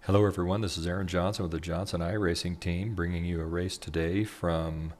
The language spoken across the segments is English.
Hello everyone, this is Aaron Johnson with the Johnson iRacing team bringing you a race today from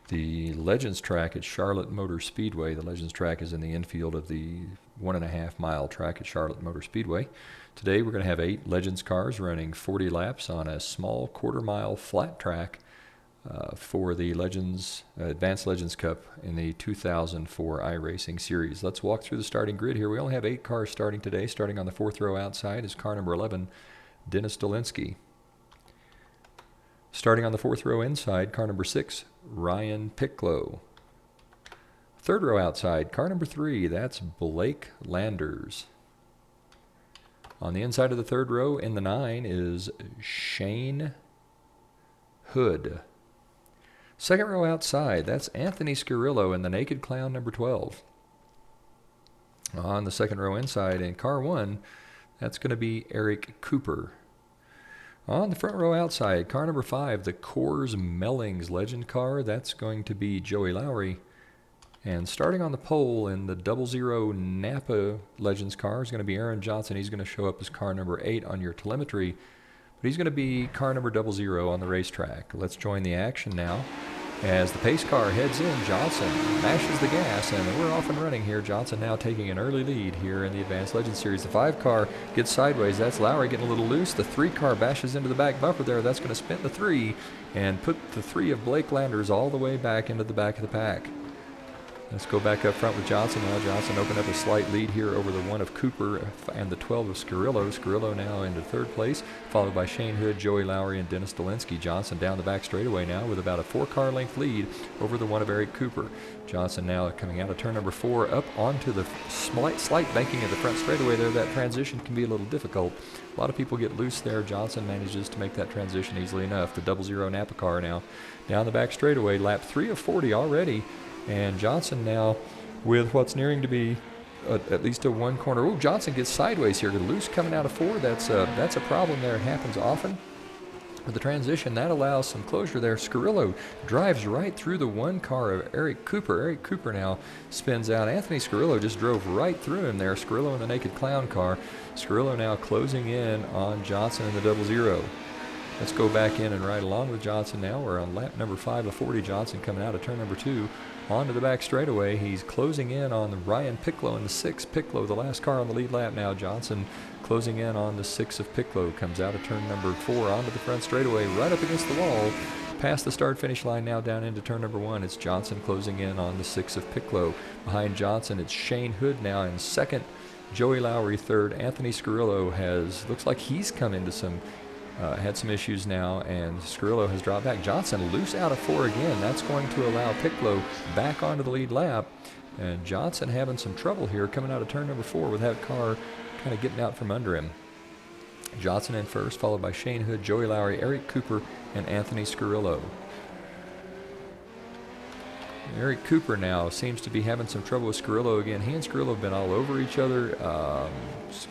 the Legends track at Charlotte Motor Speedway. The Legends track is in the infield of the 1.5 mile track at Charlotte Motor Speedway. Today we're going to have 8 Legends cars running 40 laps on a small quarter-mile flat track for the Legends Advanced Legends Cup in the 2004 iRacing series. Let's walk through the starting grid here. We only have 8 cars starting today. Starting on the 4th row outside is car number 11, Dennis Dolinski. Starting on the 4th row inside, car number 6, Ryan Picklow. 3rd row outside, car number 3, that's Blake Landers. On the inside of the 3rd row in the 9 is Shane Hood. 2nd row outside, that's Anthony Scarillo in the Naked Clown number 12. On the 2nd row inside in car 1, that's going to be Eric Cooper. On the front row outside, car number 5, the Coors Mellings Legend car, that's going to be Joey Lowry. And starting on the pole in the 00 Napa Legends car is going to be Aaron Johnson. He's going to show up as car number 8 on your telemetry, but he's going to be car number 00 on the racetrack. Let's join the action now. As the pace car heads in, Johnson mashes the gas, and we're off and running here. Johnson now taking an early lead here in the Advanced Legends Series. The 5 car gets sideways. That's Lowry getting a little loose. The 3 car bashes into the back bumper there. That's going to spin the 3 and put the 3 of Blake Landers all the way back into the back of the pack. Let's go back up front with Johnson now. Johnson opened up a slight lead here over the 1 of Cooper and the 12 of Scarillo. Scarillo now into 3rd place, followed by Shane Hood, Joey Lowry, and Dennis Dolinski. Johnson down the back straightaway now with about a 4-car length lead over the 1 of Eric Cooper. Johnson now coming out of turn number 4 up onto the slight banking of the front straightaway there. That transition can be a little difficult. A lot of people get loose there. Johnson manages to make that transition easily enough. The 00 Napa car now down the back straightaway, lap 3 of 40 already. And Johnson now with what's nearing to be at least a 1 corner. Oh, Johnson gets sideways here. Loose coming out of 4. That's a problem there. It happens often. With the transition, that allows some closure there. Scarillo drives right through the 1 car of Eric Cooper. Eric Cooper now spins out. Anthony Scarillo just drove right through him there. Scarillo in the Naked Clown car. Scarillo now closing in on Johnson in the 00. Let's go back in and ride along with Johnson now. We're on lap number 5 of 40. Johnson coming out of turn number 2 onto the back straightaway. He's closing in on Ryan Picklow in the 6. Picklow, the last car on the lead lap now. Johnson closing in on the 6 of Picklow. Comes out of turn number 4 onto the front straightaway, right up against the wall. Past the start-finish line now down into turn number 1. It's Johnson closing in on the 6 of Picklow. Behind Johnson, it's Shane Hood now in 2nd. Joey Lowry 3rd. Anthony Scarillo looks like he's come into some had some issues now, and Scarillo has dropped back. Johnson loose out of 4 again. That's going to allow Picklow back onto the lead lap. And Johnson having some trouble here coming out of turn number 4 with that car kind of getting out from under him. Johnson in first, followed by Shane Hood, Joey Lowry, Eric Cooper, and Anthony Scarillo. Eric Cooper now seems to be having some trouble with Scarillo again. He and Scarillo have been all over each other.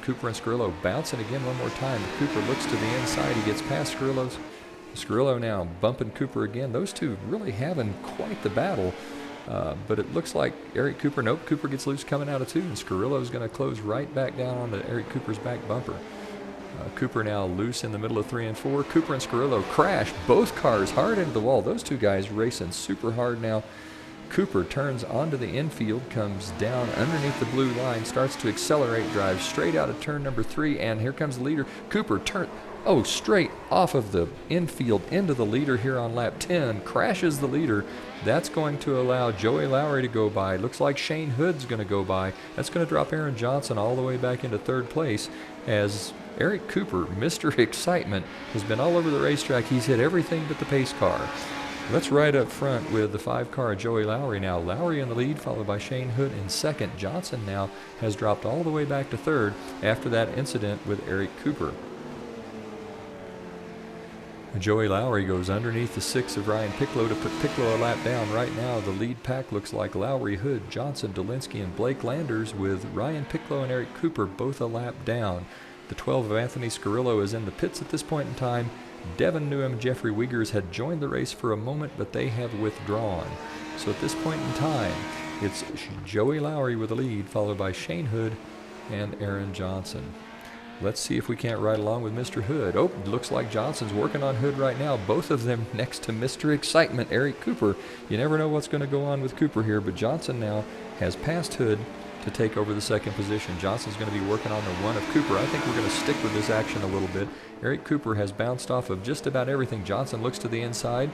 Cooper and Scarillo bouncing again one more time. Cooper looks to the inside. He gets past Scarillo's. Scarillo now bumping Cooper again. Those two really having quite the battle. But it looks like Eric Cooper, nope, Cooper gets loose coming out of 2, and Scarillo's going to close right back down onto Eric Cooper's back bumper. Cooper now loose in the middle of 3 and 4. Cooper and Scarillo crash both cars hard into the wall. Those two guys racing super hard now. Cooper turns onto the infield, comes down underneath the blue line, starts to accelerate, drives straight out of turn number 3, and here comes the leader. Cooper straight off of the infield into the leader here on lap 10, crashes the leader. That's going to allow Joey Lowry to go by. Looks like Shane Hood's going to go by. That's going to drop Aaron Johnson all the way back into 3rd place as Eric Cooper, Mr. Excitement, has been all over the racetrack. He's hit everything but the pace car. Let's ride up front with the 5 car Joey Lowry now. Lowry in the lead, followed by Shane Hood in 2nd. Johnson now has dropped all the way back to 3rd after that incident with Eric Cooper. Joey Lowry goes underneath the 6 of Ryan Picklow to put Picklow a lap down. Right now, the lead pack looks like Lowry, Hood, Johnson, Dolinski, and Blake Landers, with Ryan Picklow and Eric Cooper both a lap down. The 12 of Anthony Scarillo is in the pits at this point in time. Devin Newham and Jeffrey Wiegers had joined the race for a moment, but they have withdrawn. So at this point in time, it's Joey Lowry with the lead, followed by Shane Hood and Aaron Johnson. Let's see if we can't ride along with Mr. Hood. Oh, looks like Johnson's working on Hood right now. Both of them next to Mr. Excitement, Eric Cooper. You never know what's going to go on with Cooper here, but Johnson now has passed Hood to take over the second position. Johnson's going to be working on the one of Cooper. I think we're going to stick with this action a little bit. Eric Cooper has bounced off of just about everything. Johnson looks to the inside.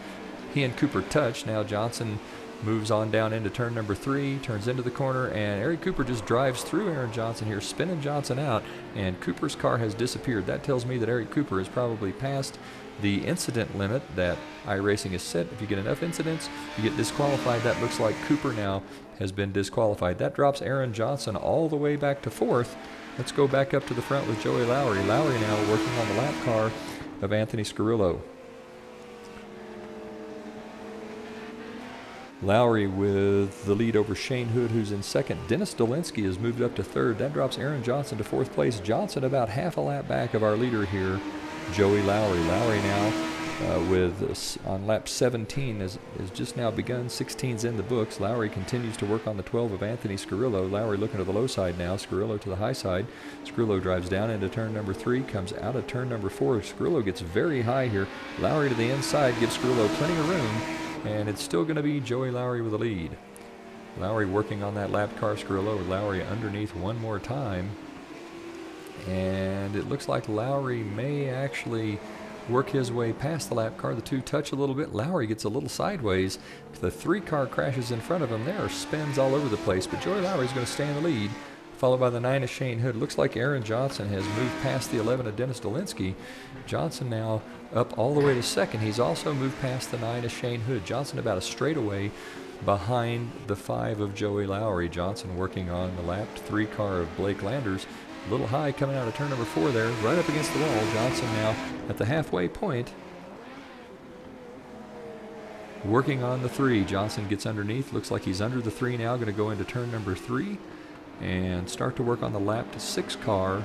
He and Cooper touch. Now Johnson moves on down into turn number 3, turns into the corner, and Eric Cooper just drives through Aaron Johnson here, spinning Johnson out, and Cooper's car has disappeared. That tells me that Eric Cooper has probably passed the incident limit that iRacing has set. If you get enough incidents, you get disqualified. That looks like Cooper now has been disqualified. That drops Aaron Johnson all the way back to 4th. Let's go back up to the front with Joey Lowry. Lowry now working on the lap car of Anthony Scarillo. Lowry with the lead over Shane Hood, who's in second. Dennis Dolinsky has moved up to 3rd. That drops Aaron Johnson to 4th place. Johnson about half a lap back of our leader here, Joey Lowry. Lowry now on lap 17 has just now begun. 16's in the books. Lowry continues to work on the 12 of Anthony Scarillo. Lowry looking to the low side now. Scarillo to the high side. Scarillo drives down into turn number 3, comes out of turn number 4. Scarillo gets very high here. Lowry to the inside gives Scarillo plenty of room. And it's still going to be Joey Lowry with the lead. Lowry working on that lap car. Scarillo with Lowry underneath one more time. And it looks like Lowry may actually work his way past the lap car. The two touch a little bit. Lowry gets a little sideways. The 3 car crashes in front of him. There are spins all over the place. But Joey Lowry is going to stay in the lead, followed by the 9 of Shane Hood. Looks like Aaron Johnson has moved past the 11 of Dennis Dolinsky. Johnson now up all the way to 2nd. He's also moved past the 9 of Shane Hood. Johnson about a straightaway behind the 5 of Joey Lowry. Johnson working on the lapped 3 car of Blake Landers. A little high coming out of turn number 4 there, right up against the wall. Johnson now at the halfway point, working on the 3. Johnson gets underneath. Looks like he's under the 3 now. Going to go into turn number 3 and start to work on the lap to 6 car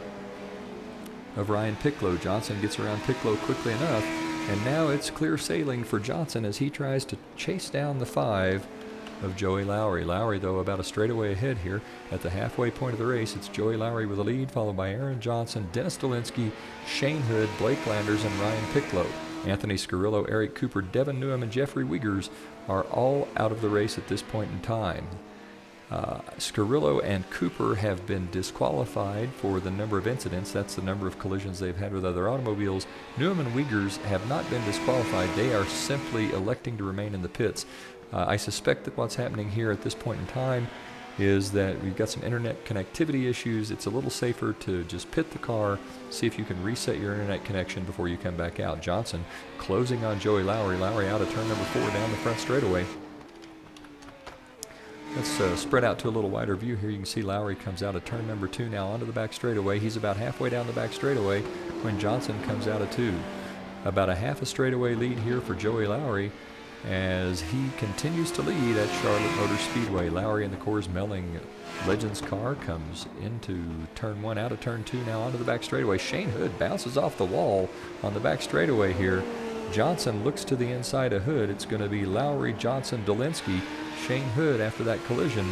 of Ryan Picklow. Johnson gets around Picklow quickly enough, and now it's clear sailing for Johnson as he tries to chase down the 5 of Joey Lowry. Lowry, though, about a straightaway ahead here at the halfway point of the race. It's Joey Lowry with the lead, followed by Aaron Johnson, Dennis Dolinsky, Shane Hood, Blake Landers, and Ryan Picklow. Anthony Scarillo, Eric Cooper, Devin Newham, and Jeffrey Wiegers are all out of the race at this point in time. Scarillo and Cooper have been disqualified for the number of incidents. That's the number of collisions they've had with other automobiles. Newham and Wiegers have not been disqualified. They are simply electing to remain in the pits. I suspect that what's happening here at this point in time is that we've got some internet connectivity issues. It's a little safer to just pit the car, see if you can reset your internet connection before you come back out. Johnson closing on Joey Lowry. Lowry out of turn number 4 down the front straightaway. Let's spread out to a little wider view here. You can see Lowry comes out of turn number 2 now onto the back straightaway. He's about halfway down the back straightaway when Johnson comes out of 2. About a half a straightaway lead here for Joey Lowry as he continues to lead at Charlotte Motor Speedway. Lowry in the Coors Melling Legends car comes into turn 1, out of turn 2 now onto the back straightaway. Shane Hood bounces off the wall on the back straightaway here. Johnson looks to the inside of Hood. It's going to be Lowry, Johnson, Dolinsky. Shane Hood, after that collision,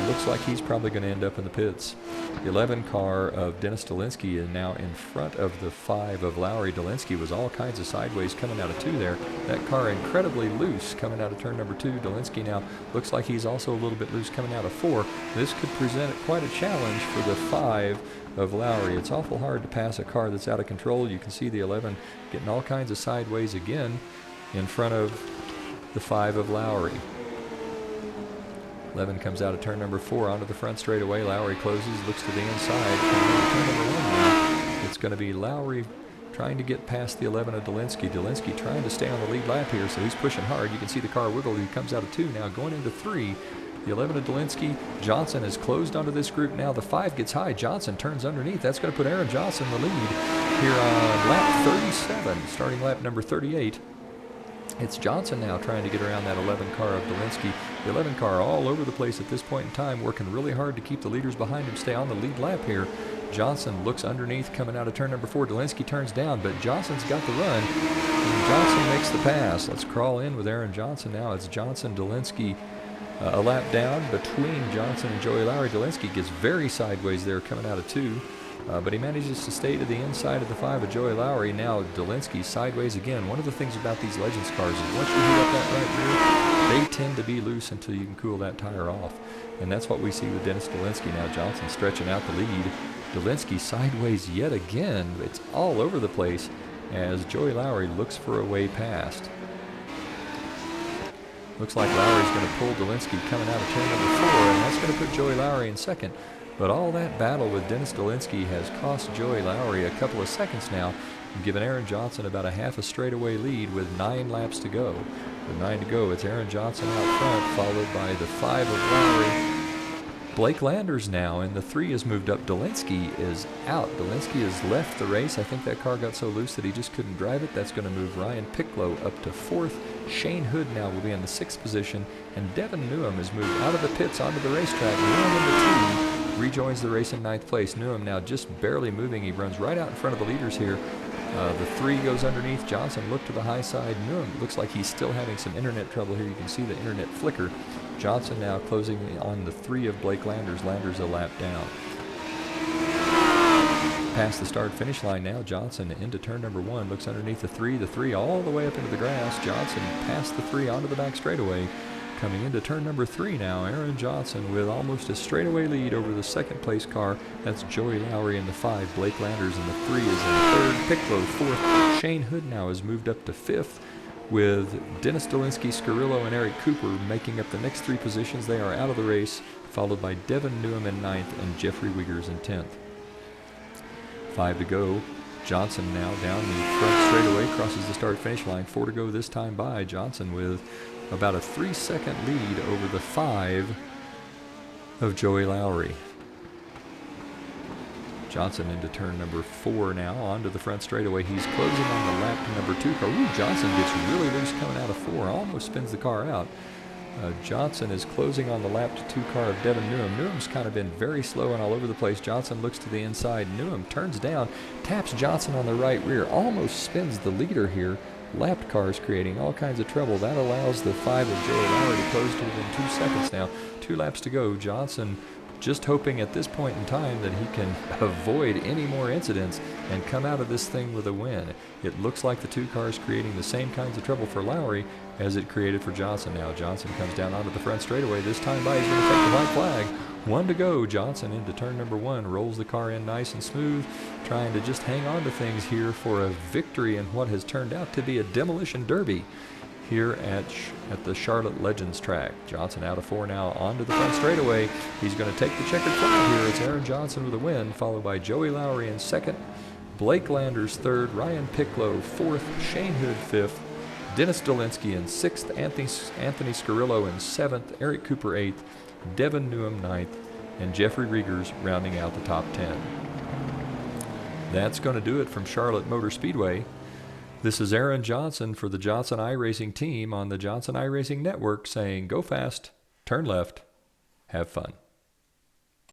looks like he's probably going to end up in the pits. The 11 car of Dennis Dolinsky is now in front of the 5 of Lowry. Dolinsky was all kinds of sideways coming out of 2 there. That car incredibly loose coming out of turn number 2. Dolinsky now looks like he's also a little bit loose coming out of 4. This could present quite a challenge for the 5 of Lowry. It's awful hard to pass a car that's out of control. You can see the 11 getting all kinds of sideways again in front of the 5 of Lowry. 11 comes out of turn number 4 onto the front straightaway. Lowry closes, looks to the inside. Turn number 1 now. It's going to be Lowry trying to get past the 11 of Dolinsky. Dolinsky trying to stay on the lead lap here, so he's pushing hard. You can see the car wiggle. He comes out of 2 now, going into 3. The 11 of Dolinsky. Johnson has closed onto this group now. The 5 gets high. Johnson turns underneath. That's going to put Aaron Johnson in the lead here on lap 37, starting lap number 38. It's Johnson now trying to get around that 11 car of Dolinsky. The 11 car all over the place at this point in time, working really hard to keep the leaders behind him stay on the lead lap here. Johnson looks underneath coming out of turn number 4. Dolinsky turns down, but Johnson's got the run. And Johnson makes the pass. Let's crawl in with Aaron Johnson now. It's Johnson, Dolinsky, a lap down between Johnson and Joey Lowry. Dolinsky gets very sideways there coming out of 2. But he manages to stay to the inside of the 5 of Joey Lowry. Now Dolinsky sideways again. One of the things about these Legends cars is once you heat up that right rear, they tend to be loose until you can cool that tire off. And that's what we see with Dennis Dolinsky now. Johnson stretching out the lead. Dolinsky sideways yet again. It's all over the place as Joey Lowry looks for a way past. Looks like Lowry's going to pull Dolinsky coming out of turn number 4, and that's going to put Joey Lowry in second. But all that battle with Dennis Dolinsky has cost Joey Lowry a couple of seconds now, and given Aaron Johnson about a half a straightaway lead with 9 laps to go. With 9 to go, it's Aaron Johnson out front, followed by the 5 of Lowry. Blake Landers now, and the 3 has moved up. Dolinsky is out. Dolinsky has left the race. I think that car got so loose that he just couldn't drive it. That's going to move Ryan Picklow up to 4th. Shane Hood now will be in the 6th position, and Devin Newham has moved out of the pits onto the racetrack. Newham in the 2 rejoins the race in 9th place. Newham now just barely moving. He runs right out in front of the leaders here. The 3 goes underneath. Johnson looked to the high side. Newham looks like he's still having some internet trouble here. You can see the internet flicker. Johnson now closing on the 3 of Blake Landers. Landers a lap down. Past the start-finish line now. Johnson into turn number 1. Looks underneath the 3 all the way up into the grass. Johnson past the 3 onto the back straightaway. Coming into turn number 3 now, Aaron Johnson with almost a straightaway lead over the 2nd place car. That's Joey Lowry in the 5, Blake Landers in the 3 is in 3rd, Picklow 4th. Shane Hood now has moved up to 5th with Dennis Dolinsky, Scarillo, and Eric Cooper making up the next 3 positions. They are out of the race, followed by Devin Newham in 9th and Jeffrey Wiggers in 10th. 5 to go. Johnson now down the front straightaway, crosses the start-finish line. 4 to go this time by. Johnson with about a 3-second lead over the 5 of Joey Lowry. Johnson into turn number 4 now, onto the front straightaway. He's closing on the lap to number 2 car. Ooh, Johnson gets really loose coming out of 4, almost spins the car out. Johnson is closing on the lap to 2 car of Devin Newham. Newham's kind of been very slow and all over the place. Johnson looks to the inside. Newham turns down, taps Johnson on the right rear, almost spins the leader here. Lapped cars creating all kinds of trouble. That allows the 5 of Joey Lowry to close to within 2 seconds now. 2 laps to go. Johnson just hoping at this point in time that he can avoid any more incidents and come out of this thing with a win. It looks like the 2 cars creating the same kinds of trouble for Lowry as it created for Johnson now. Johnson comes down onto the front straightaway. This time by, he's going to take the white flag. 1 to go. Johnson into turn number 1, rolls the car in nice and smooth, trying to just hang on to things here for a victory in what has turned out to be a demolition derby here at the Charlotte Legends track. Johnson out of 4 now, onto the front straightaway. He's going to take the checkered flag here. It's Aaron Johnson with a win, followed by Joey Lowry in 2nd, Blake Landers 3rd, Ryan Picklow 4th, Shane Hood 5th, Dennis Dolinsky in 6th, Anthony Scarillo in 7th, Eric Cooper 8th, Devin Newham 9th, and Jeffrey Wiggers rounding out the top 10. That's going to do it from Charlotte Motor Speedway. This is Aaron Johnson for the Johnson iRacing team on the Johnson iRacing Network saying, go fast, turn left, have fun.